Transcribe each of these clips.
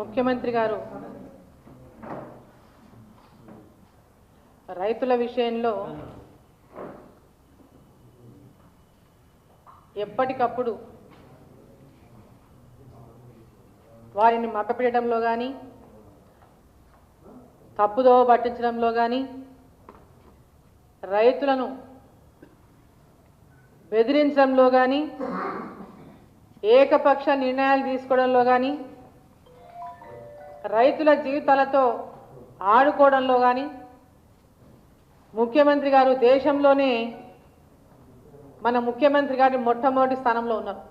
ముఖ్యమంత్రి గారు రైతుల విషయంలో ఎప్పటికప్పుడు వారిని మభ్యపెట్టడంలో కానీ తప్పుదోవ పట్టించడంలో కానీ రైతులను బెదిరించడంలో కానీ ఏకపక్ష నిర్ణయాలు తీసుకోవడంలో కానీ రైతుల జీవితాలతో ఆడుకోవడంలో కానీ ముఖ్యమంత్రి గారు దేశంలోనే మన ముఖ్యమంత్రి గారి మొట్టమొదటి స్థానంలో ఉన్నారు.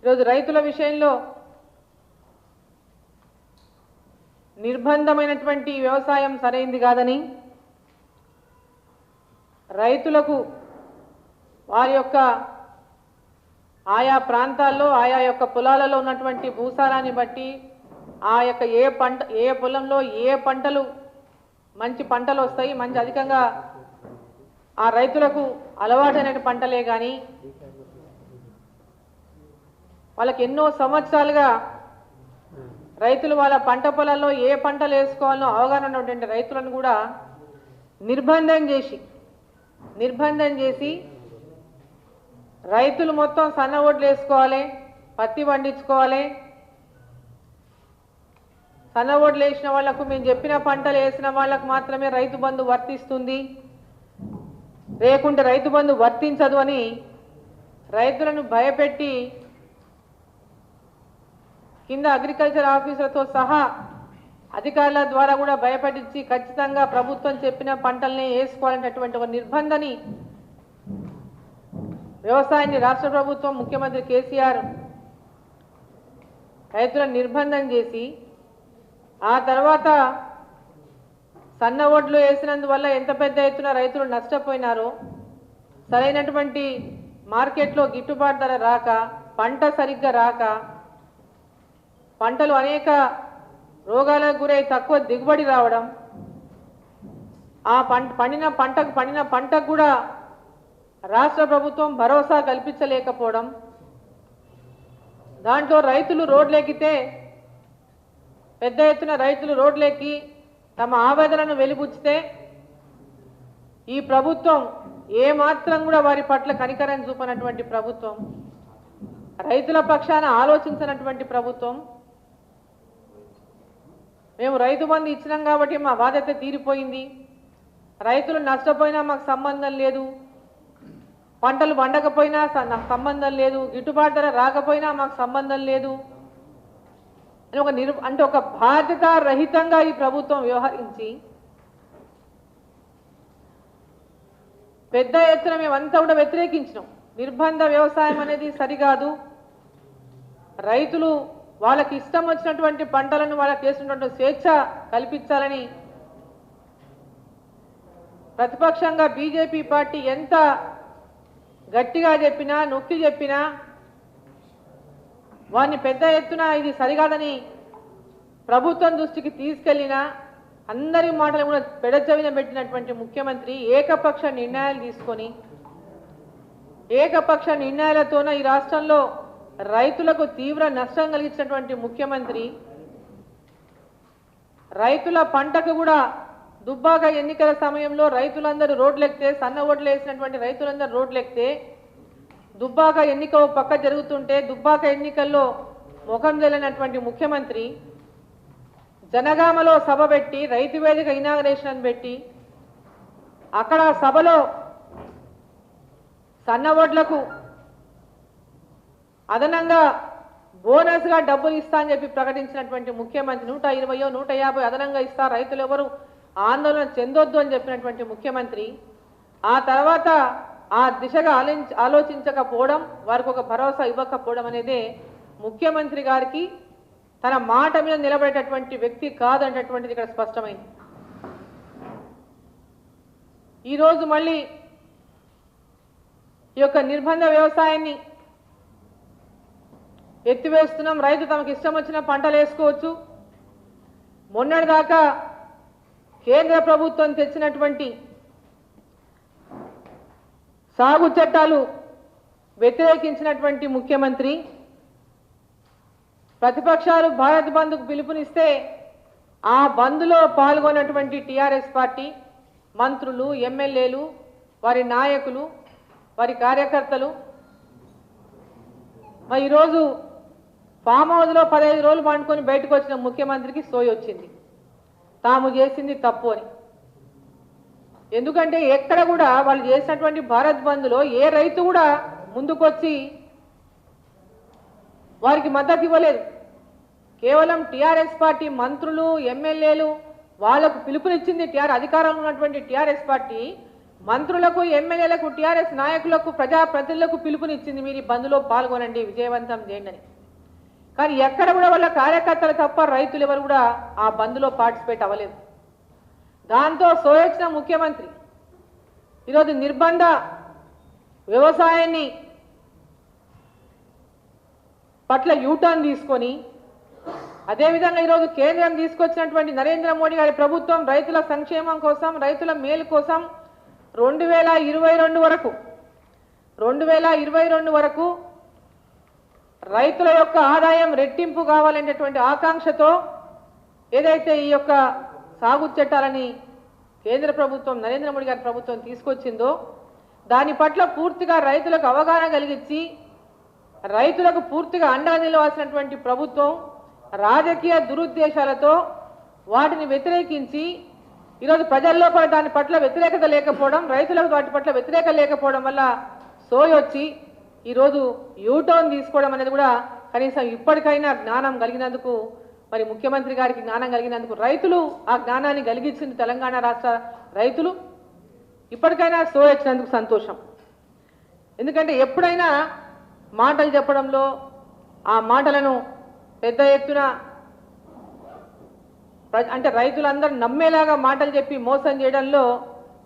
ఈరోజు రైతుల విషయంలో నిర్బంధమైనటువంటి వ్యవసాయం సరైంది కాదని రైతులకు వారి యొక్క ఆయా ప్రాంతాల్లో ఆయా యొక్క పొలాలలో ఉన్నటువంటి భూసారాన్ని బట్టి ఆ యొక్క ఏ పొలంలో ఏ పంటలు మంచి పంటలు వస్తాయి, మంచి అధికంగా ఆ రైతులకు అలవాటైన పంటలే కానీ వాళ్ళకి ఎన్నో సంవత్సరాలుగా రైతులు వాళ్ళ పంట పొలాల్లో ఏ పంటలు వేసుకోవాలో అవగాహన ఉన్నటువంటి రైతులను కూడా నిర్బంధం చేసి రైతులు మొత్తం సన్న ఓట్లు వేసుకోవాలి, పత్తి పండించుకోవాలి, సన్న ఓట్లు వేసిన వాళ్లకు మేము చెప్పిన పంటలు వేసిన వాళ్లకు మాత్రమే రైతు బంధు వర్తిస్తుంది, లేకుంటే రైతు బంధు వర్తించదు అని రైతులను భయపెట్టి కింద అగ్రికల్చర్ ఆఫీసర్తో సహా అధికారుల ద్వారా కూడా భయపెట్టించి ఖచ్చితంగా ప్రభుత్వం చెప్పిన పంటలనే వేసుకోవాలనేటువంటి ఒక నిర్బంధాన్ని వ్యవసాయాన్ని రాష్ట్ర ప్రభుత్వం ముఖ్యమంత్రి కేసీఆర్ రైతులను నిర్బంధం చేసి ఆ తర్వాత సన్న ఓట్లు వేసినందువల్ల ఎంత పెద్ద ఎత్తున రైతులు నష్టపోయినారో, సరైనటువంటి మార్కెట్లో గిట్టుబాటు ధర రాక, పంట సరిగ్గా రాక, పంటలు అనేక రోగాలకు గురై తక్కువ దిగుబడి రావడం, ఆ పండిన పంటకు కూడా రాష్ట్ర ప్రభుత్వం భరోసా కల్పించలేకపోవడం, దాంట్లో రైతులు రోడ్లెక్కితే పెద్ద ఎత్తున రైతులు రోడ్లెక్కి తమ ఆవేదనను వెలిబుచ్చితే ఈ ప్రభుత్వం ఏమాత్రం కూడా వారి పట్ల కనికరం చూపనటువంటి ప్రభుత్వం, రైతుల పక్షాన ఆలోచించినటువంటి ప్రభుత్వం, మేము రైతు బంధు ఇచ్చినాం కాబట్టి మా బాధ్యత తీరిపోయింది, రైతులు నష్టపోయినా మాకు సంబంధం లేదు, పంటలు పండకపోయినా నాకు సంబంధం లేదు, గిట్టుబాటు ధర రాకపోయినా మాకు సంబంధం లేదు అని ఒక బాధ్యత రహితంగా ఈ ప్రభుత్వం వ్యవహరించి పెద్ద ఎత్తున మేమంతా కూడా వ్యతిరేకించినాం. నిర్బంధ వ్యవసాయం అనేది సరికాదు, రైతులు వాళ్ళకి ఇష్టం వచ్చినటువంటి పంటలను వాళ్ళకి చేసినటువంటి స్వేచ్ఛ కల్పించాలని ప్రతిపక్షంగా బీజేపీ పార్టీ ఎంత గట్టిగా చెప్పినా నొక్కి చెప్పినా వారిని పెద్ద ఎత్తున ఇది సరికాదని ప్రభుత్వం దృష్టికి తీసుకెళ్లినా అందరి మాటలు కూడా పెడచెవిన పెట్టినటువంటి ముఖ్యమంత్రి ఏకపక్ష నిర్ణయాలు తీసుకొని ఏకపక్ష నిర్ణయాలతోన ఈ రాష్ట్రంలో రైతులకు తీవ్ర నష్టం కలిగించినటువంటి ముఖ్యమంత్రి రైతుల పంటకు కూడా దుబ్బాక ఎన్నికల సమయంలో రైతులందరూ రోడ్లెక్కితే, సన్న ఓట్లు వేసినటువంటి రైతులందరూ రోడ్లెక్కితే, దుబ్బాక ఎన్నిక పక్క జరుగుతుంటే దుబ్బాక ఎన్నికల్లో ముఖం చెల్లినటువంటి ముఖ్యమంత్రి జనగామలో సభ పెట్టి రైతు వేదిక ఇనాగరేషన్ పెట్టి అక్కడ సభలో సన్న ఓట్లకు అదనంగా బోనస్గా డబ్బులు ఇస్తా అని చెప్పి ప్రకటించినటువంటి ముఖ్యమంత్రి 120 150 అదనంగా ఇస్తా, రైతులు ఎవరు ఆందోళన చెందొద్దు అని చెప్పినటువంటి ముఖ్యమంత్రి ఆ తర్వాత ఆ దిశగా ఆలోచించకపోవడం, వారికి ఒక భరోసా ఇవ్వకపోవడం అనేది ముఖ్యమంత్రి గారికి తన మాట మీద నిలబడేటటువంటి వ్యక్తి కాదనేటటువంటిది ఇక్కడ స్పష్టమైంది. ఈరోజు మళ్ళీ ఈ యొక్క నిర్బంధ వ్యవసాయాన్ని ఎత్తివేస్తున్నాం, రైతు తమకు ఇష్టం వచ్చిన పంటలు వేసుకోవచ్చు. మొన్నటిదాకా కేంద్ర ప్రభుత్వం తెచ్చినటువంటి సాగు చట్టాలు వ్యతిరేకించినటువంటి ముఖ్యమంత్రి ప్రతిపక్షాలు భారత్ బంద్కు పిలుపునిస్తే ఆ బంద్లో పాల్గొన్నటువంటి టీఆర్ఎస్ పార్టీ మంత్రులు, ఎమ్మెల్యేలు, వారి నాయకులు, వారి కార్యకర్తలు మరి ఈరోజు ఫామ్ హౌస్లో 15 రోజులు పండుకొని బయటకు వచ్చిన ముఖ్యమంత్రికి సోయి వచ్చింది తాము చేసింది తప్పు అని. ఎందుకంటే ఎక్కడ కూడా వాళ్ళు చేసినటువంటి భారత్ బంద్లో ఏ రైతు కూడా ముందుకొచ్చి వారికి మద్దతు ఇవ్వలేదు. కేవలం టీఆర్ఎస్ పార్టీ మంత్రులు, ఎమ్మెల్యేలు వాళ్లకు పిలుపునిచ్చింది అధికారంలో ఉన్నటువంటి టీఆర్ఎస్ పార్టీ మంత్రులకు, ఎమ్మెల్యేలకు, టీఆర్ఎస్ నాయకులకు, ప్రజాప్రతినిధులకు పిలుపునిచ్చింది మీరు ఈ బంద్లో పాల్గొనండి, విజయవంతం చేయండి అని. కానీ ఎక్కడ కూడా వాళ్ళ కార్యకర్తలు తప్ప రైతులు ఎవరు కూడా ఆ బంద్లో పార్టిసిపేట్ అవ్వలేదు. దాంతో సోయొచ్చిన ముఖ్యమంత్రి ఈరోజు నిర్బంధ వ్యవసాయాన్ని పట్ల యూటర్న్ తీసుకొని అదేవిధంగా ఈరోజు కేంద్రం తీసుకొచ్చినటువంటి నరేంద్ర మోడీ గారి ప్రభుత్వం రైతుల సంక్షేమం కోసం, రైతుల మేలు కోసం 2022 వరకు రైతుల యొక్క ఆదాయం రెట్టింపు కావాలనేటువంటి ఆకాంక్షతో ఏదైతే ఈ యొక్క సాగు చట్టాలని కేంద్ర ప్రభుత్వం నరేంద్ర మోడీ గారి ప్రభుత్వం తీసుకొచ్చిందో దాని పట్ల పూర్తిగా రైతులకు అవగాహన కలిగించి రైతులకు పూర్తిగా అండగా నిలవాల్సినటువంటి ప్రభుత్వం రాజకీయ దురుద్దేశాలతో వాటిని వ్యతిరేకించి ఈరోజు ప్రజల్లో కూడా దాని పట్ల వ్యతిరేకత లేకపోవడం, రైతులకు వాటి పట్ల వ్యతిరేకత లేకపోవడం వల్ల సోయి వచ్చి ఈరోజు యూటర్న్ తీసుకోవడం అనేది కూడా కనీసం ఇప్పటికైనా జ్ఞానం కలిగినందుకు, మరి ముఖ్యమంత్రి గారికి జ్ఞానం కలిగినందుకు రైతులు ఆ జ్ఞానాన్ని కలిగించింది తెలంగాణ రాష్ట్ర రైతులు. ఇప్పటికైనా సోయి వచ్చినందుకు సంతోషం. ఎందుకంటే ఎప్పుడైనా మాటలు చెప్పడంలో ఆ మాటలను పెద్ద ఎత్తున అంటే రైతులందరూ నమ్మేలాగా మాటలు చెప్పి మోసం చేయడంలో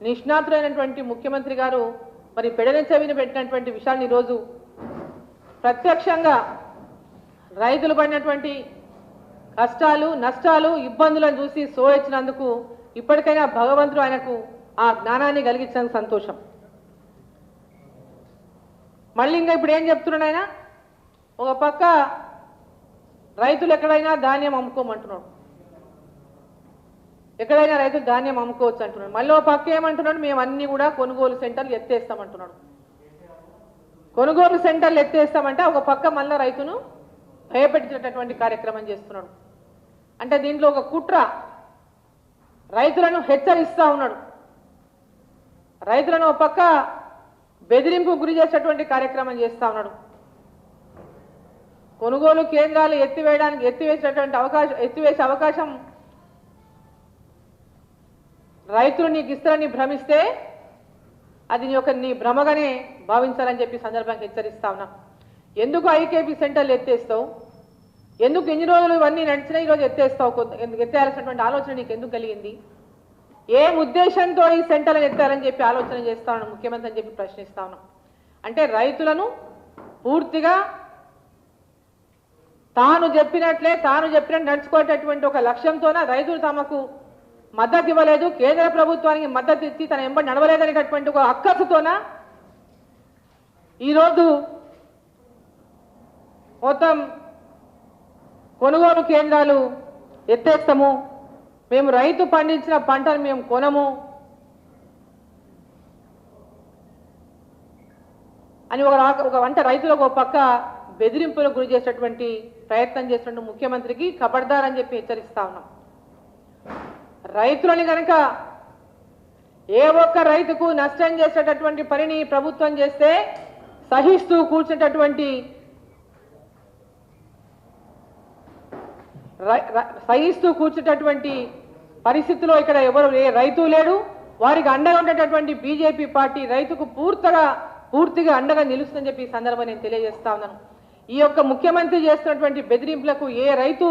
నిష్ణాతులైనటువంటి ముఖ్యమంత్రి గారు మరి పెడనెచ్చవిని పెట్టినటువంటి విషయాన్ని ఈరోజు ప్రత్యక్షంగా రైతులు పడినటువంటి కష్టాలు, నష్టాలు, ఇబ్బందులను చూసి సోయొచ్చినందుకు ఇప్పటికైనా భగవంతుడు ఆయనకు ఆ జ్ఞానాన్ని కలిగించినందుకు సంతోషం. మళ్ళీ ఇంకా ఇప్పుడు ఏం చెప్తున్నాడు ఆయన? ఒక పక్క రైతులు ఎక్కడైనా ధాన్యం అమ్ముకోమంటున్నాడు, ఎక్కడైనా రైతులు ధాన్యం అమ్ముకోవచ్చు అంటున్నాడు. మళ్ళీ ఒక పక్క ఏమంటున్నాడు? మేము అన్ని కూడా కొనుగోలు సెంటర్లు ఎత్తేస్తామంటున్నాడు. కొనుగోలు సెంటర్లు ఎత్తేస్తామంటే ఒక పక్క మళ్ళీ రైతును భయపెట్టినటువంటి కార్యక్రమం చేస్తున్నాడు. అంటే దీంట్లో ఒక కుట్ర, రైతులను హెచ్చరిస్తూ ఉన్నాడు. రైతులను ఒక పక్క బెదిరింపు గురి చేసేటువంటి కార్యక్రమం చేస్తూ ఉన్నాడు. కొనుగోలు కేంద్రాలు ఎత్తివేసే అవకాశం రైతులు నీకు ఇస్తారని భ్రమిస్తే అది నీ భ్రమగానే భావించాలని చెప్పి సందర్భంగా హెచ్చరిస్తా ఉన్నా. ఎందుకు ఐకేపీ సెంటర్లు ఎత్తేస్తావు? ఎందుకు ఎన్ని రోజులు ఇవన్నీ నడిచినా ఈరోజు ఎత్తేస్తావు? ఎత్తేయాల్సినటువంటి ఆలోచన నీకు ఎందుకు కలిగింది? ఏం ఉద్దేశంతో ఈ సెంటర్లను ఎత్తారని చెప్పి ఆలోచన చేస్తా ఉన్నాను ముఖ్యమంత్రి అని చెప్పి ప్రశ్నిస్తా ఉన్నాం. అంటే రైతులను పూర్తిగా తాను చెప్పినట్టు నడుచుకునేటటువంటి ఒక లక్ష్యంతోన రైతులు తమకు మద్దతు ఇవ్వలేదు, కేంద్ర ప్రభుత్వానికి మద్దతు ఇచ్చి తన ఎంబడి నడవలేదనేటటువంటి ఒక అక్కసుతోన ఈరోజు మొత్తం కొనుగోలు కేంద్రాలు ఎత్తేస్తాము, మేము రైతు పండించిన పంటను మేము కొనము అని అంటే రైతులకు ఒక పక్క బెదిరింపులకు గురి చేసేటువంటి ప్రయత్నం చేస్తున్న ముఖ్యమంత్రికి ఖబర్దార్ అని చెప్పి హెచ్చరిస్తా ఉన్నాం. రైతులని కనుక ఏ ఒక్క రైతుకు నష్టం చేసేటటువంటి పనిని ప్రభుత్వం చేస్తే సహిస్తూ కూర్చునేటటువంటి పరిస్థితిలో ఇక్కడ ఎవరు రైతు లేడు. వారికి అండగా ఉండేటటువంటి బీజేపీ పార్టీ రైతుకు పూర్తిగా అండగా నిలుస్తుందని చెప్పి ఈ సందర్భంగా నేను తెలియజేస్తా ఉన్నాను. ఈ యొక్క ముఖ్యమంత్రి చేస్తున్నటువంటి బెదిరింపులకు ఏ రైతు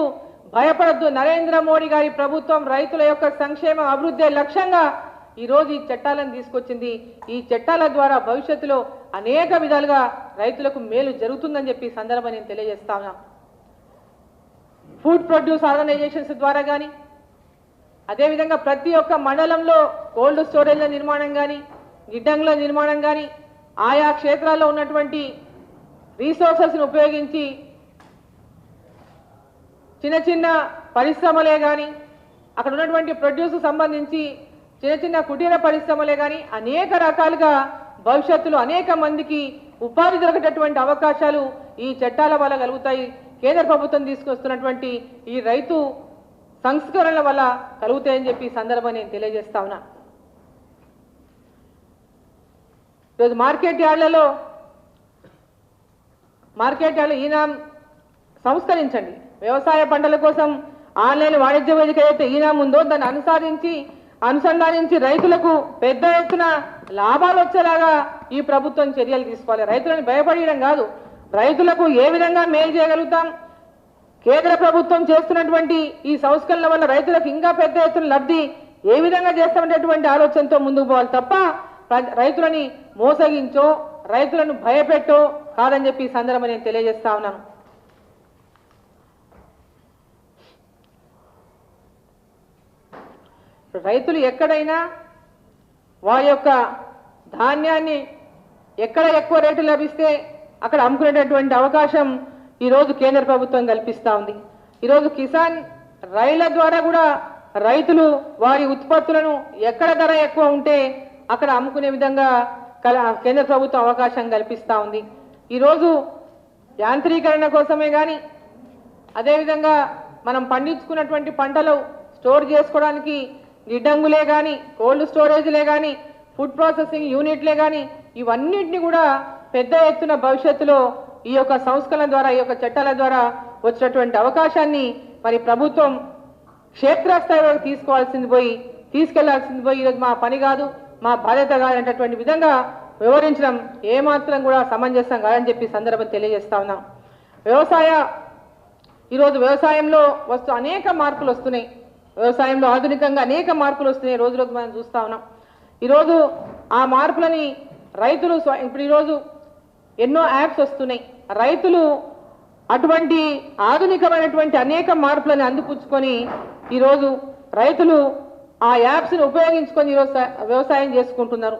భయపడద్దు. నరేంద్ర మోడీ గారి ప్రభుత్వం రైతుల యొక్క సంక్షేమ అభివృద్ధి లక్ష్యంగా ఈరోజు ఈ చట్టాలను తీసుకొచ్చింది. ఈ చట్టాల ద్వారా భవిష్యత్తులో అనేక విధాలుగా రైతులకు మేలు జరుగుతుందని చెప్పి ఈ సందర్భంగా నేను తెలియజేస్తా ఉన్నాను. ఫుడ్ ప్రొడ్యూస్ ఆర్గనైజేషన్స్ ద్వారా కానీ, అదేవిధంగా ప్రతి ఒక్క మండలంలో కోల్డ్ స్టోరేజ్ల నిర్మాణం కానీ, గిడ్డంగుల నిర్మాణం కానీ, ఆయా క్షేత్రాల్లో ఉన్నటువంటి రీసోర్సెస్ను ఉపయోగించి చిన్న చిన్న పరిశ్రమలే కానీ అక్కడ ఉన్నటువంటి ప్రొడ్యూస్ సంబంధించి చిన్న చిన్న కుటీర పరిశ్రమలే కానీ అనేక రకాలుగా భవిష్యత్తులో అనేక మందికి ఉపాధి దొరికేటటువంటి అవకాశాలు ఈ చట్టాల వల్ల కలుగుతాయి. కేంద్ర ప్రభుత్వం తీసుకొస్తున్నటువంటి ఈ రైతు సంస్కరణల వల్ల కలుగుతాయని చెప్పి సందర్భంగా నేను తెలియజేస్తా ఉన్నా. ఈరోజు మార్కెట్ యార్డ్లో ఈయన సంస్కరించండి. వ్యవసాయ పంటల కోసం ఆన్లైన్ వాణిజ్య వేదిక అయితే ఈనాం ఉందో దాన్ని అనుసంధానించి రైతులకు పెద్ద ఎత్తున లాభాలు వచ్చేలాగా ఈ ప్రభుత్వం చర్యలు తీసుకోవాలి. రైతులను భయపడడం కాదు, రైతులకు ఏ విధంగా మేలు చేయగలుగుతాం, కేంద్ర ప్రభుత్వం చేస్తున్నటువంటి ఈ సంస్కరణల వల్ల రైతులకు ఇంకా పెద్ద ఎత్తున లబ్ధి ఏ విధంగా చేస్తామనేటువంటి ఆలోచనతో ముందుకు పోవాలి తప్ప రైతులని మోసగించో రైతులను భయపెట్టో కాదని చెప్పి ఈ సందర్భంగా నేను తెలియజేస్తా ఉన్నాను. రైతులు ఎక్కడైనా వారి యొక్క ధాన్యాన్ని ఎక్కడ ఎక్కువ రేటు లభిస్తే అక్కడ అమ్ముకునేటటువంటి అవకాశం ఈరోజు కేంద్ర ప్రభుత్వం కల్పిస్తూ ఉంది. ఈరోజు కిసాన్ రైళ్ల ద్వారా కూడా రైతులు వారి ఉత్పత్తులను ఎక్కడ ధర ఎక్కువ ఉంటే అక్కడ అమ్ముకునే విధంగా కేంద్ర ప్రభుత్వం అవకాశం కల్పిస్తూ ఉంది. ఈరోజు యాంత్రీకరణ కోసమే కానీ అదేవిధంగా మనం పండించుకున్నటువంటి పంటలు స్టోర్ చేసుకోవడానికి గిడ్డంగులే కానీ కోల్డ్ స్టోరేజ్లే కానీ ఫుడ్ ప్రాసెసింగ్ యూనిట్లే కానీ ఇవన్నిటిని కూడా పెద్ద ఎత్తున భవిష్యత్తులో ఈ యొక్క సంస్కరణ ద్వారా ఈ యొక్క చట్టాల ద్వారా వచ్చినటువంటి అవకాశాన్ని మరి ప్రభుత్వం క్షేత్రస్థాయిలో తీసుకెళ్లాల్సింది పోయి ఈరోజు మా పని కాదు మా బాధ్యత కాదనేటటువంటి విధంగా వివరించడం ఏమాత్రం కూడా సమంజసం కాదని చెప్పి సందర్భం తెలియజేస్తా ఉన్నాం. ఈరోజు వ్యవసాయంలో అనేక మార్పులు వస్తున్నాయి. వ్యవసాయంలో ఆధునికంగా అనేక మార్పులు వస్తున్నాయి. రోజు రోజు మనం చూస్తా ఉన్నాం. ఈరోజు ఆ మార్పులని రైతులు ఇప్పుడు ఈరోజు ఎన్నో యాప్స్ వస్తున్నాయి. రైతులు అటువంటి ఆధునికమైనటువంటి అనేక మార్పులను అందిపుచ్చుకొని ఈరోజు రైతులు ఆ యాప్స్ని ఉపయోగించుకొని ఈరోజు వ్యవసాయం చేసుకుంటున్నారు,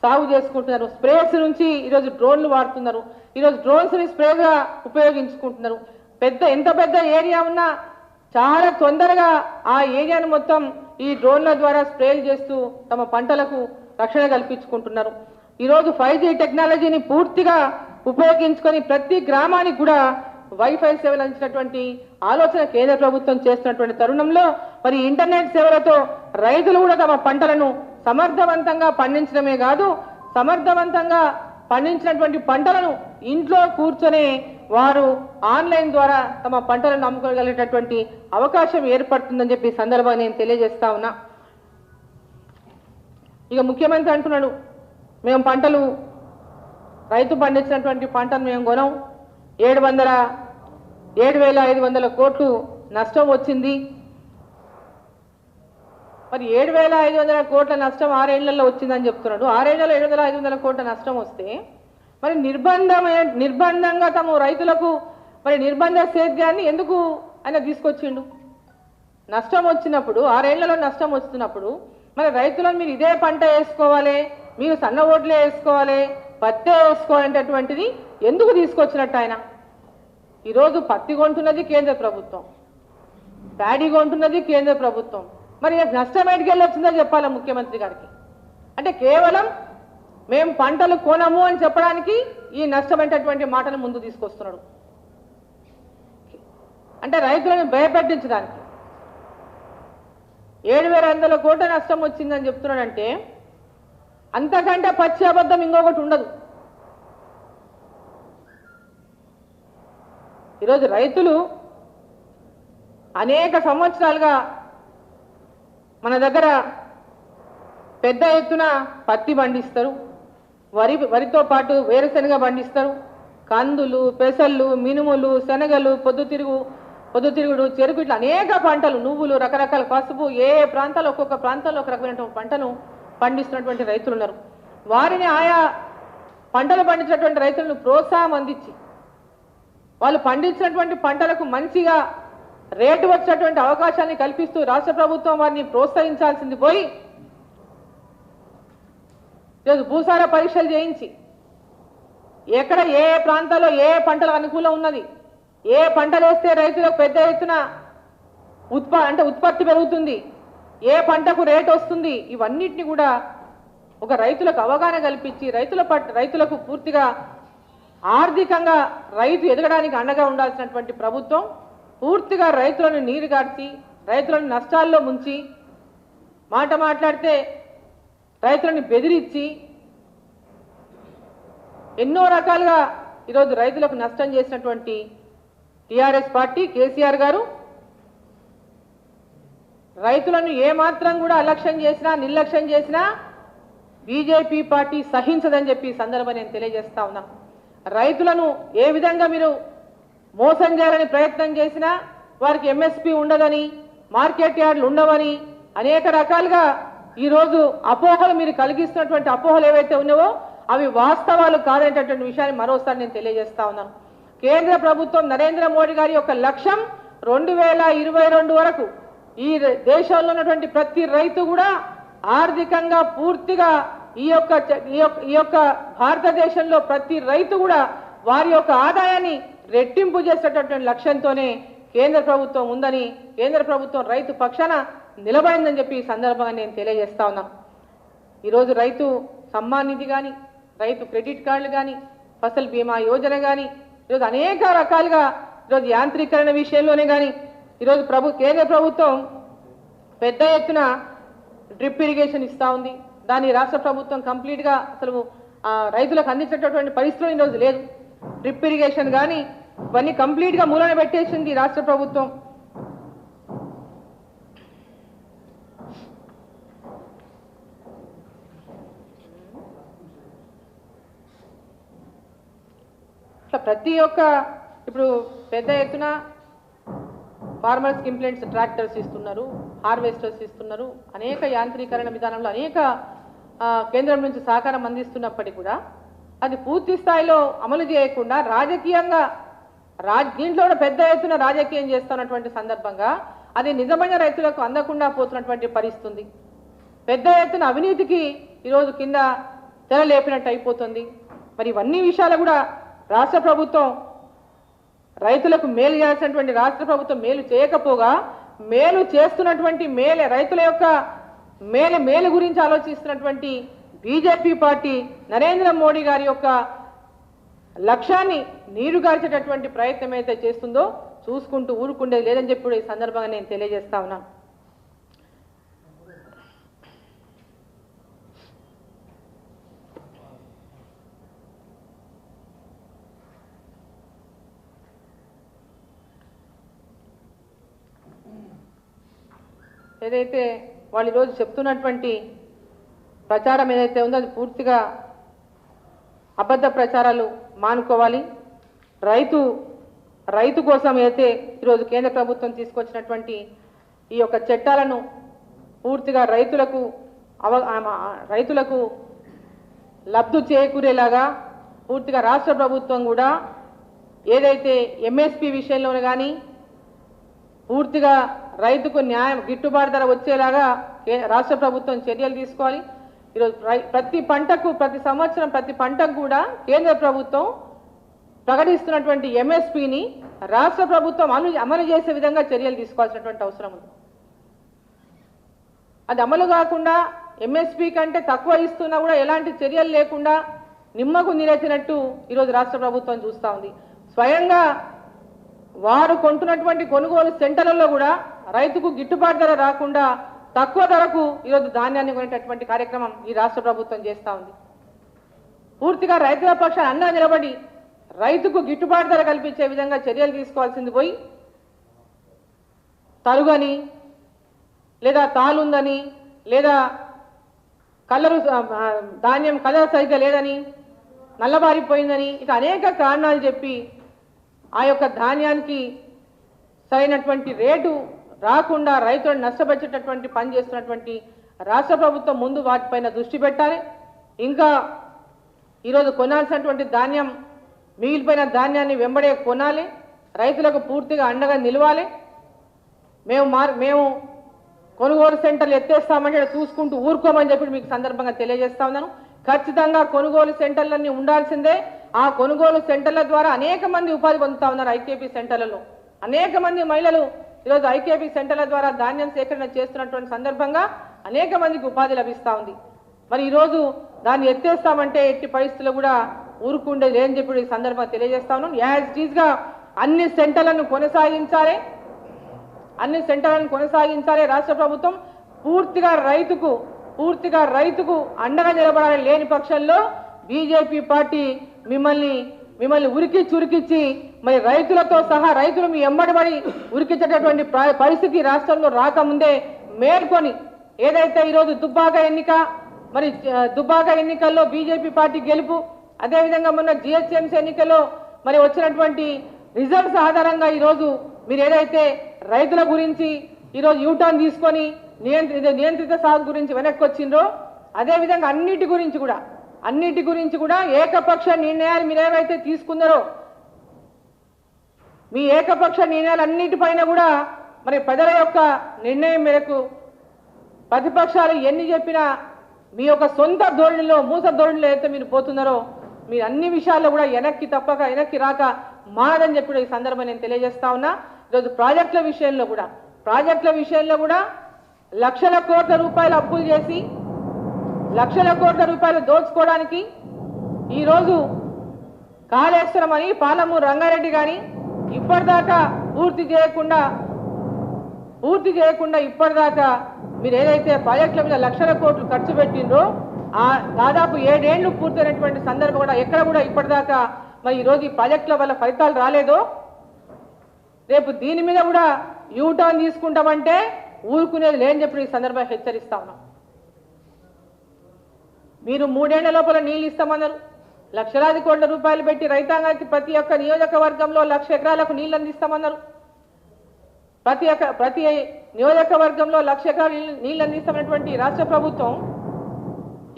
సాగు చేసుకుంటున్నారు. స్ప్రేస్ నుంచి ఈరోజు డ్రోన్లు వాడుతున్నారు. ఈరోజు డ్రోన్స్ని స్ప్రేగా ఉపయోగించుకుంటున్నారు. ఎంత పెద్ద ఏరియా ఉన్నా చాలా తొందరగా ఆ ఏరియాను మొత్తం ఈ డ్రోన్ల ద్వారా స్ప్రేలు చేస్తూ తమ పంటలకు రక్షణ కల్పించుకుంటున్నారు. ఈరోజు 5G టెక్నాలజీని పూర్తిగా ఉపయోగించుకొని ప్రతి గ్రామానికి కూడా వైఫై సేవలు అందించినటువంటి ఆలోచన కేంద్ర ప్రభుత్వం చేస్తున్నటువంటి తరుణంలో మరి ఇంటర్నెట్ సేవలతో రైతులు కూడా తమ పంటలను సమర్థవంతంగా పండించడమే కాదు, సమర్థవంతంగా పండించినటువంటి పంటలను ఇంట్లో కూర్చొని వారు ఆన్లైన్ ద్వారా తమ పంటలను అమ్ముకోగలిగేటటువంటి అవకాశం ఏర్పడుతుందని చెప్పి సందర్భంగా నేను తెలియజేస్తా ఉన్నా. ఇక ముఖ్యమంత్రి అంటున్నాడు, మేము రైతు పండించినటువంటి పంటను మేము కొనం, 7,500 కోట్లు నష్టం వచ్చింది. మరి 7,500 కోట్ల నష్టం 6 ఏళ్లలో వచ్చిందని చెప్తున్నాడు. 6 ఏళ్లలో 7,500 కోట్ల నష్టం వస్తే మరి నిర్బంధంగా తమ రైతులకు మరి నిర్బంధ సేద్యాన్ని ఎందుకు ఆయన తీసుకొచ్చిండు? నష్టం వచ్చినప్పుడు 6 ఏళ్లలో నష్టం వస్తున్నప్పుడు మరి రైతులను మీరు ఇదే పంట వేసుకోవాలి, మీరు సన్న ఓట్లే వేసుకోవాలి, పత్తే వేసుకోవాలనేటటువంటిది ఎందుకు తీసుకొచ్చినట్టు ఆయన? ఈరోజు పత్తి కొంటున్నది కేంద్ర ప్రభుత్వం, ప్యాడీ కొంటున్నది కేంద్ర ప్రభుత్వం. మరి నష్టం ఎటుకెళ్ళి వచ్చిందో చెప్పాలి ముఖ్యమంత్రి గారికి. అంటే కేవలం మేము పంటలు కొనము అని చెప్పడానికి ఈ నష్టమైనటువంటి మాటను ముందు తీసుకొస్తున్నాడు. అంటే రైతులను భయపెట్టించడానికి 7,500 కోట్ల నష్టం వచ్చిందని చెప్తున్నాడంటే అంతకంటే పచ్చి అబద్ధం ఇంకొకటి ఉండదు. ఈరోజు రైతులు అనేక సంవత్సరాలుగా మన దగ్గర పెద్ద ఎత్తున పత్తి పండిస్తారు, వరితో పాటు వేరుశనగ పండిస్తారు, కందులు, పెసళ్ళు, మినుములు, శనగలు, పొద్దుతిరుగుడు, చెరుకు, ఇట్లా అనేక పంటలు, నువ్వులు, రకరకాల పసుపు, ఏ ప్రాంతాల్లో ఒక్కొక్క ప్రాంతాల్లో ఒక రకమైన పంటను పండిస్తున్నటువంటి రైతులు ఉన్నారు. వారిని ఆయా పంటలు పండించినటువంటి రైతులను ప్రోత్సాహం అందించి వాళ్ళు పండించినటువంటి పంటలకు మంచిగా రేటు వచ్చేటువంటి అవకాశాన్ని కల్పిస్తూ రాష్ట్ర ప్రభుత్వం వారిని ప్రోత్సహించాల్సింది పోయి ఈరోజు భూసార పరీక్షలు చేయించి ఎక్కడ ఏ ప్రాంతాల్లో ఏ పంటలకు అనుకూలం ఉన్నది, ఏ పంటలు వేస్తే రైతులకు పెద్ద ఎత్తున ఉత్పత్తి పెరుగుతుంది, ఏ పంటకు రేట్ వస్తుంది, ఇవన్నిటిని కూడా ఒక రైతులకు అవగాహన కల్పించి రైతులకు పూర్తిగా ఆర్థికంగా రైతు ఎదగడానికి అండగా ఉండాల్సినటువంటి ప్రభుత్వం పూర్తిగా రైతులను నీరు గార్చి రైతులను నష్టాల్లో ముంచి మాట మాట్లాడితే రైతులను బెదిరించి ఎన్నో రకాలుగా ఈరోజు రైతులకు నష్టం చేసినటువంటి టీఆర్ఎస్ పార్టీ కేసీఆర్ గారు రైతులను ఏమాత్రం కూడా అలక్ష్యం చేసినా నిర్లక్ష్యం చేసినా బీజేపీ పార్టీ సహించదని చెప్పి ఈ సందర్భంగా నేను తెలియజేస్తా ఉన్నా. రైతులను ఏ విధంగా మీరు మోసం చేయాలని ప్రయత్నం చేసినా వారికి ఎంఎస్పీ ఉండదని, మార్కెట్ యార్డులు ఉండవని అనేక రకాలుగా ఈరోజు అపోహలు మీరు కలిగిస్తున్నటువంటి అపోహలు ఏవైతే ఉన్నావో అవి వాస్తవాలు కాదనేటటువంటి విషయాన్ని మరోసారి నేను తెలియజేస్తా ఉన్నాను. కేంద్ర ప్రభుత్వం నరేంద్ర మోడీ గారి యొక్క లక్ష్యం 2022 వరకు ఈ దేశంలో ఉన్నటువంటి ప్రతి రైతు కూడా ఆర్థికంగా పూర్తిగా ఈ యొక్క భారతదేశంలో ప్రతి రైతు కూడా వారి యొక్క ఆదాయాన్ని రెట్టింపు చేసేటటువంటి లక్ష్యంతోనే కేంద్ర ప్రభుత్వం ఉందని, కేంద్ర ప్రభుత్వం రైతు పక్షాన నిలబడిందని చెప్పి ఈ సందర్భంగా నేను తెలియజేస్తా ఉన్నాను. ఈరోజు రైతు సమ్మాన్ నిధి కానీ, రైతు క్రెడిట్ కార్డులు కానీ, ఫసల్ బీమా యోజన కానీ, ఈరోజు అనేక రకాలుగా ఈరోజు యాంత్రీకరణ విషయంలోనే కానీ ఈరోజు కేంద్ర ప్రభుత్వం పెద్ద ఎత్తున డ్రిప్ ఇరిగేషన్ ఇస్తూ ఉంది. దాన్ని రాష్ట్ర ప్రభుత్వం కంప్లీట్గా అసలు రైతులకు అందించేటటువంటి పరిస్థితులు ఈరోజు లేదు. డ్రిప్ ఇరిగేషన్ కానీ ఇవన్నీ కంప్లీట్గా మూలన పెట్టేసింది రాష్ట్ర ప్రభుత్వం. ప్రతి ఒక్క ఇప్పుడు పెద్ద ఎత్తున ఫార్మర్స్ ఇంప్లాంట్స్ ట్రాక్టర్స్ ఇస్తున్నారు, హార్వెస్టర్స్ ఇస్తున్నారు, అనేక యాంత్రీకరణ విధానంలో అనేక కేంద్రం నుంచి సహకారం అందిస్తున్నప్పటికీ కూడా అది పూర్తి స్థాయిలో అమలు చేయకుండా రాజకీయంగా దీంట్లో కూడా పెద్ద ఎత్తున రాజకీయం చేస్తున్నటువంటి సందర్భంగా అది నిజమైన రైతులకు అందకుండా పోతున్నటువంటి పరిస్థితి. పెద్ద ఎత్తున అవినీతికి ఈరోజు కింద తెరలేపినట్టు అయిపోతుంది. మరి ఇవన్నీ విషయాలు కూడా రాష్ట్ర ప్రభుత్వం రైతులకు మేలు చేయాల్సినటువంటి రాష్ట్ర ప్రభుత్వం మేలు చేయకపోగా మేలు చేస్తున్నటువంటి రైతుల యొక్క మేలు గురించి ఆలోచిస్తున్నటువంటి బీజేపీ పార్టీ నరేంద్ర మోడీ గారి యొక్క లక్ష్యాన్ని నీరుగార్చేటటువంటి ప్రయత్నం అయితే చేస్తుందో చూసుకుంటూ ఊరుకుండేది లేదని చెప్పి ఈ సందర్భంగా నేను తెలియజేస్తా ఉన్నాను. ఏదైతే వాళ్ళు ఈరోజు చెప్తున్నటువంటి ప్రచారం ఏదైతే ఉందో అది పూర్తిగా అబద్ధ ప్రచారాలు మానుకోవాలి. రైతు కోసం అయితే ఈరోజు కేంద్ర ప్రభుత్వం తీసుకొచ్చినటువంటి ఈ యొక్క చట్టాలను పూర్తిగా రైతులకు లబ్ధి చేకూరేలాగా పూర్తిగా రాష్ట్ర ప్రభుత్వం కూడా ఏదైతే ఎంఎస్పీ విషయంలోనే కానీ పూర్తిగా రైతుకు న్యాయం గిట్టుబాటు ధర వచ్చేలాగా రాష్ట్ర ప్రభుత్వం చర్యలు తీసుకోవాలి. ఈరోజు ప్రతి సంవత్సరం ప్రతి పంటకు కూడా కేంద్ర ప్రభుత్వం ప్రకటిస్తున్నటువంటి ఎంఎస్పీని రాష్ట్ర ప్రభుత్వం అమలు చేసే విధంగా చర్యలు తీసుకోవాల్సినటువంటి అవసరం ఉంది. అది అమలు కాకుండా ఎంఎస్పీ కంటే తక్కువ ఇస్తున్నా కూడా ఎలాంటి చర్యలు లేకుండా నిమ్మకు నీరెత్తినట్టు ఈరోజు రాష్ట్ర ప్రభుత్వం చూస్తూ ఉంది. స్వయంగా వారు కొంటున్నటువంటి కొనుగోలు సెంటర్లలో కూడా రైతుకు గిట్టుబాటు ధర రాకుండా తక్కువ ధరకు ఈరోజు ధాన్యాన్ని కొనేటటువంటి కార్యక్రమం ఈ రాష్ట్ర ప్రభుత్వం చేస్తూ ఉంది. పూర్తిగా రైతుల పక్షాన అండగా నిలబడి రైతుకు గిట్టుబాటు ధర కల్పించే విధంగా చర్యలు తీసుకోవాల్సింది పోయి తరుగని లేదా తాలుందని లేదా ధాన్యం కలర్ సరిగ్గా లేదని నల్లబారిపోయిందని ఇక అనేక కారణాలు చెప్పి ఆ యొక్క ధాన్యానికి సరైనటువంటి రేటు రాకుండా రైతులను నష్టపరిచేటటువంటి పని చేస్తున్నటువంటి రాష్ట్ర ప్రభుత్వం ముందు వాటిపైన దృష్టి పెట్టాలి. ఇంకా ఈరోజు కొనాల్సినటువంటి ధాన్యం మిగిలిపోయిన ధాన్యాన్ని వెంబడే కొనాలి. రైతులకు పూర్తిగా అండగా నిలవాలి. మేము కొనుగోలు సెంటర్లు ఎత్తేస్తామంటే చూసుకుంటూ ఊరుకోమని చెప్పి మీకు సందర్భంగా తెలియజేస్తా ఉన్నాను. ఖచ్చితంగా కొనుగోలు సెంటర్లన్నీ ఉండాల్సిందే. ఆ కొనుగోలు సెంటర్ల ద్వారా అనేక మంది ఉపాధి పొందుతా ఉన్నారు. ఐకేపీ సెంటర్లలో అనేక మంది మహిళలు ఈరోజు ఐకేపీ సెంటర్ల ద్వారా ధాన్యం సేకరణ చేస్తున్నటువంటి సందర్భంగా అనేక మందికి ఉపాధి లభిస్తూ ఉంది. మరి ఈరోజు దాన్ని ఎత్తేస్తామంటే ఎట్టి పరిస్థితుల్లో కూడా ఊరుకుండేది లేని చెప్పి ఈ సందర్భంగా తెలియజేస్తా ఉన్నాను. యాజ్ ఇట్ ఈస్గా అన్ని సెంటర్లను కొనసాగించాలి, రాష్ట్ర ప్రభుత్వం పూర్తిగా రైతుకు అండగా నిలబడాలి. లేని పక్షంలో బీజేపీ పార్టీ మిమ్మల్ని ఉరికిచ్చి మరి రైతులతో సహా రైతులు మీ ఎంబడిబడి ఉరికించేటటువంటి పరిస్థితి రాష్ట్రంలో రాకముందే మేల్కొని ఏదైతే ఈరోజు దుబ్బాక ఎన్నికల్లో బీజేపీ పార్టీ గెలుపు, అదేవిధంగా మొన్న జిహెచ్ఎంసీ ఎన్నికల్లో మరి వచ్చినటువంటి రిజల్ట్స్ ఆధారంగా ఈరోజు మీరు ఏదైతే రైతుల గురించి ఈరోజు యూటర్న్ తీసుకొని నియంత్రిత సాగు గురించి వెనక్కి వచ్చిండ్రో, అదేవిధంగా అన్నిటి గురించి కూడా ఏకపక్ష నిర్ణయాలు మీరు ఏవైతే తీసుకున్నారో మీ ఏకపక్ష నిర్ణయాలు అన్నిటిపైన కూడా మరి ప్రజల యొక్క నిర్ణయం మేరకు ప్రతిపక్షాలు ఎన్ని చెప్పినా మీ యొక్క సొంత ధోరణిలో మూస ధోరణిలో అయితే మీరు పోతున్నారో మీరు అన్ని విషయాల్లో కూడా వెనక్కి రాక మానదని చెప్పి ఈ సందర్భంగా నేను తెలియజేస్తా ఉన్నా. ఈరోజు ప్రాజెక్టుల విషయంలో కూడా లక్షల కోట్ల రూపాయలు అప్పులు చేసి లక్షల కోట్ల రూపాయలు దోచుకోవడానికి ఈరోజు కాళేశ్వరం అని పాలమూరు రంగారెడ్డి కానీ ఇప్పటిదాకా పూర్తి చేయకుండా ఇప్పటిదాకా మీరు ఏదైతే ప్రాజెక్టుల మీద లక్షల కోట్లు ఖర్చు పెట్టిండ్రో ఆ దాదాపు 7 ఏళ్లు పూర్తయినటువంటి సందర్భం కూడా ఎక్కడ కూడా ఇప్పటిదాకా మరి ఈరోజు ఈ ప్రాజెక్టుల వల్ల ఫలితాలు రాలేదో, రేపు దీని మీద కూడా యూటర్న్ తీసుకుంటామంటే ఊరుకునేది లేని చెప్పి ఈ సందర్భంగా హెచ్చరిస్తా ఉన్నాం. మీరు 3 ఏళ్ల లోపల నీళ్ళు ఇస్తామన్నారు, లక్షలాది కోట్ల రూపాయలు పెట్టి రైతాంగానికి ప్రతి ఒక్క నియోజకవర్గంలో 1,00,000 ఎకరాలకు నీళ్ళు అందిస్తామన్నారు. ప్రతి నియోజకవర్గంలో 1,00,000 ఎకరాలు నీళ్ళు అందిస్తామన్నటువంటి రాష్ట్ర ప్రభుత్వం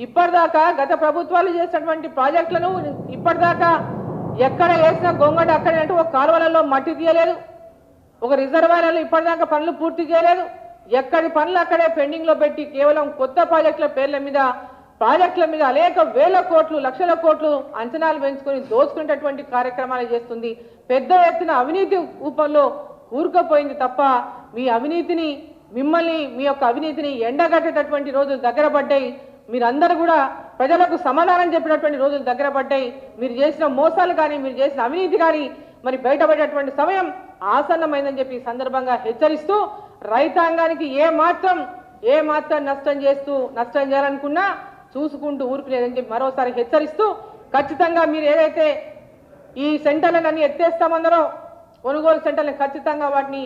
ఇప్పటిదాకా గత ప్రభుత్వాలు చేసినటువంటి ప్రాజెక్టులను ఇప్పటిదాకా ఎక్కడ వేసిన గొంగట అక్కడే అంటే ఒక కాలువలలో మట్టి తీయలేదు, ఒక రిజర్వాయర్లలో ఇప్పటిదాకా పనులు పూర్తి చేయలేదు. ఎక్కడి పనులు అక్కడే పెండింగ్లో పెట్టి కేవలం కొత్త ప్రాజెక్టుల మీద అనేక వేల కోట్లు లక్షల కోట్లు అంచనాలు పెంచుకొని దోచుకునేటటువంటి కార్యక్రమాలు చేస్తుంది. పెద్ద ఎత్తున అవినీతి ఊపంలో కూరుకుపోయింది తప్ప మీ యొక్క అవినీతిని ఎండగట్టేటటువంటి రోజులు దగ్గర పడ్డాయి. మీరందరూ కూడా ప్రజలకు సమాధానం చెప్పినటువంటి రోజులు దగ్గర పడ్డాయి. మీరు చేసిన మోసాలు కానీ మీరు చేసిన అవినీతి కానీ మరి బయటపడేటువంటి సమయం ఆసన్నమైందని చెప్పి ఈ సందర్భంగా హెచ్చరిస్తూ రైతాంగానికి ఏ మాత్రం నష్టం చేయాలనుకున్నా చూసుకుంటూ ఊరుకునేదని చెప్పి మరోసారి హెచ్చరిస్తూ ఖచ్చితంగా మీరు ఏదైతే ఈ సెంటర్లను అన్ని ఎత్తేస్తామన్నారో కొనుగోలు సెంటర్లను ఖచ్చితంగా వాటిని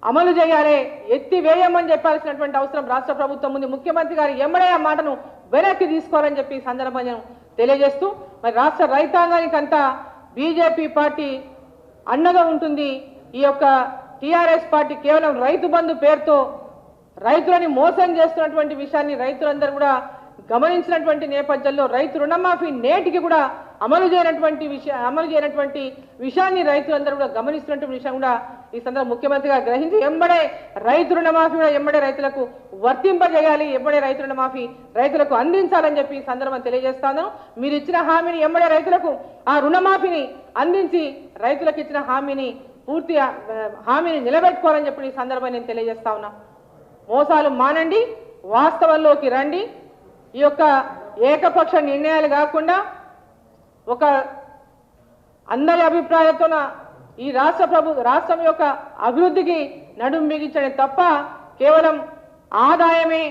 అమలు చేయాలి, ఎత్తివేయమని చెప్పాల్సినటువంటి అవసరం రాష్ట్ర ప్రభుత్వం ఉంది. ముఖ్యమంత్రి గారు ఎమ్మడే ఆ మాటను వెనక్కి తీసుకోవాలని చెప్పి ఈ సందర్భంగా తెలియజేస్తూ మరి రాష్ట్ర రైతాంగానికి అంతా బీజేపీ పార్టీ అండగా ఉంటుంది. ఈ యొక్క టీఆర్ఎస్ పార్టీ కేవలం రైతు బంధు పేరుతో రైతులని మోసం చేస్తున్నటువంటి విషయాన్ని రైతులందరూ కూడా గమనించినటువంటి నేపథ్యంలో రైతు రుణమాఫీ నేటికి కూడా అమలు చేయనటువంటి విషయాన్ని రైతులందరూ కూడా గమనిస్తున్నటువంటి విషయం కూడా ఈ సందర్భంగా ముఖ్యమంత్రి గారు గ్రహించి ఎంబడే రైతు రుణమాఫీ కూడా ఎంబడే రైతులకు వర్తింపజేయాలి, ఎంబడే రైతు రుణమాఫీ రైతులకు అందించాలని చెప్పి ఈ సందర్భం తెలియజేస్తాను. మీరు ఇచ్చిన హామీని ఎంబడే రైతులకు ఆ రుణమాఫీని అందించి రైతులకు ఇచ్చిన హామీని నిలబెట్టుకోవాలని చెప్పి ఈ సందర్భంగా నేను తెలియజేస్తా ఉన్నా. మోసాలు మానండి, వాస్తవంలోకి రండి. ఈ యొక్క ఏకపక్ష నిర్ణయాలు కాకుండా ఒక అందరి అభిప్రాయంతో ఈ రాష్ట్రం యొక్క అభివృద్ధికి నడుం బిగించడం తప్ప కేవలం ఆదాయమే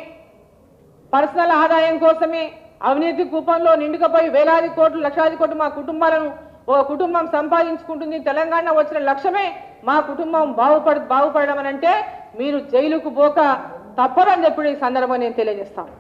పర్సనల్ ఆదాయం కోసమే అవినీతి కూపంలో నిండుకపోయి వేలాది కోట్లు లక్షలాది కోట్లు మా కుటుంబాలను ఒక కుటుంబం సంపాదించుకుంటుంది, తెలంగాణ వచ్చిన లక్ష్యమే మా కుటుంబం బాగుపడడం అని అంటే మీరు జైలుకు పోక తప్పదని చెప్పి ఈ సందర్భంగా నేను తెలియజేస్తాను.